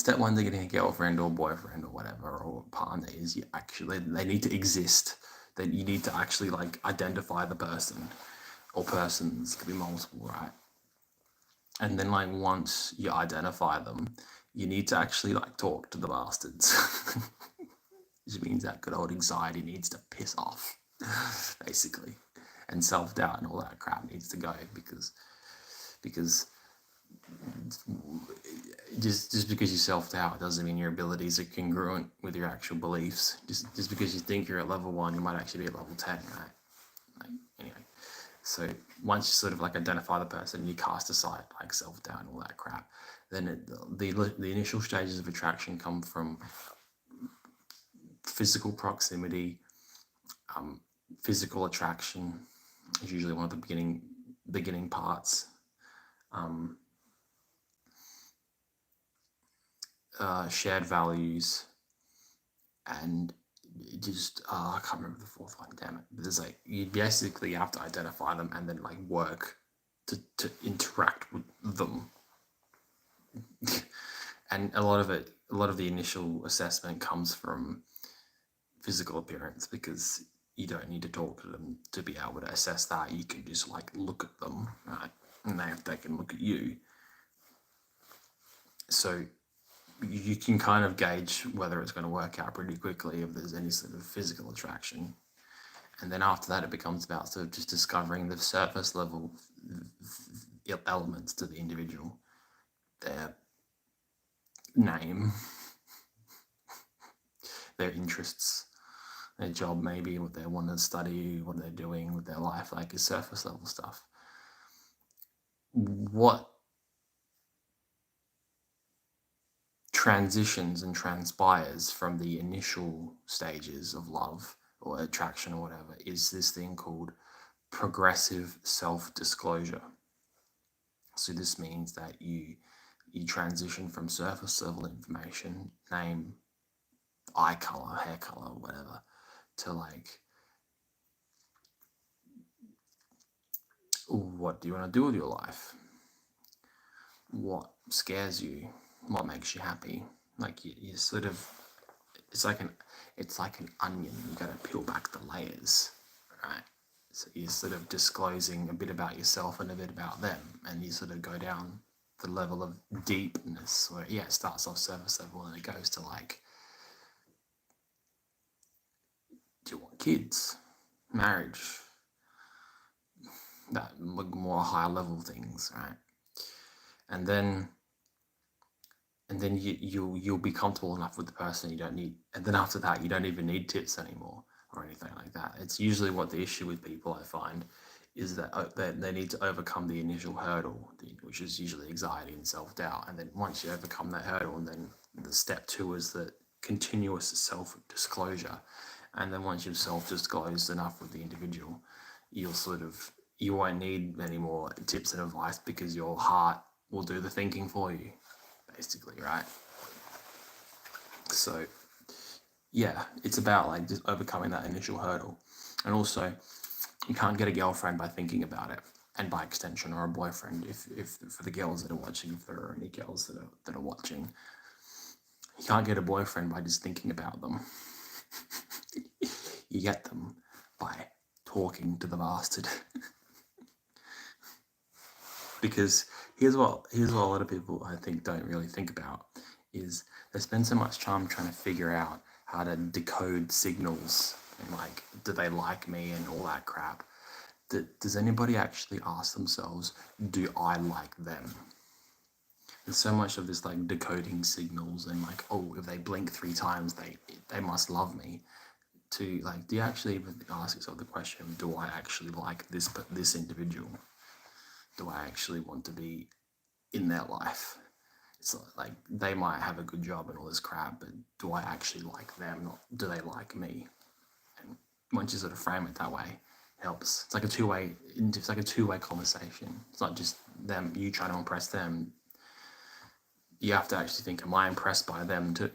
step one to getting a girlfriend or boyfriend or whatever or partner is they need to exist. Then you need to actually like identify the person or persons, could be multiple, right? And then like once you identify them, you need to actually like talk to the bastards. Which means that good old anxiety needs to piss off, basically, and self-doubt and all that crap needs to go because just because you self-doubt doesn't mean your abilities are congruent with your actual beliefs. Just because you think you're at level 1, you might actually be at level 10, right? Like, anyway, so once you sort of like identify the person, you cast aside like self-doubt and all that crap, then the initial stages of attraction come from physical proximity. Physical attraction is usually one of the beginning parts. Shared values, and just I can't remember the fourth one. Damn it! But there's like you basically have to identify them and then like work to interact with them. And a lot of the initial assessment comes from physical appearance, because you don't need to talk to them to be able to assess that. You can just like look at them, right? And they can look at you. So you can kind of gauge whether it's going to work out pretty quickly if there's any sort of physical attraction. And then after that, it becomes about sort of just discovering the surface level elements to the individual. Their name, their interests, their job, maybe what they want to study, what they're doing with their life, like is surface level stuff. What transitions and transpires from the initial stages of love or attraction or whatever is this thing called progressive self-disclosure. So this means that you transition from surface level information, name, eye color, hair color, whatever, to like, what do you want to do with your life? What scares you? What makes you happy? Like you sort of, it's like an onion. You got to peel back the layers, right? So you're sort of disclosing a bit about yourself and a bit about them, and you sort of go down the level of deepness where it starts off surface level and it goes to like, do you want kids, marriage, that more higher level things, right? And then you'll be comfortable enough with the person. You don't need, and then after that you don't even need tips anymore or anything like that. It's usually what the issue with people, I find, is that they need to overcome the initial hurdle, which is usually anxiety and self-doubt. And then once you overcome that hurdle, and then the step 2 is the continuous self-disclosure. And then once you've self-disclosed enough with the individual, you won't need any more tips and advice, because your heart will do the thinking for you, basically, right? So yeah, it's about like just overcoming that initial hurdle. And also, you can't get a girlfriend by thinking about it, and by extension, or a boyfriend, if for the girls that are watching, if there are any girls that are watching, you can't get a boyfriend by just thinking about them. You get them by talking to the bastard. Because here's what a lot of people, I think, don't really think about, is they spend so much time trying to figure out how to decode signals, and like, do they like me and all that crap. Does anybody actually ask themselves, do I like them? There's so much of this like decoding signals, and like, oh, if they blink 3 times, they must love me. To like, do you actually even ask yourself the question, do I actually like this individual? Do I actually want to be in their life? It's like, they might have a good job and all this crap, but do I actually like them? Not do they like me? And once you sort of frame it that way, it helps. It's like a two-way conversation. It's not just you trying to impress them. You have to actually think, am I impressed by them too?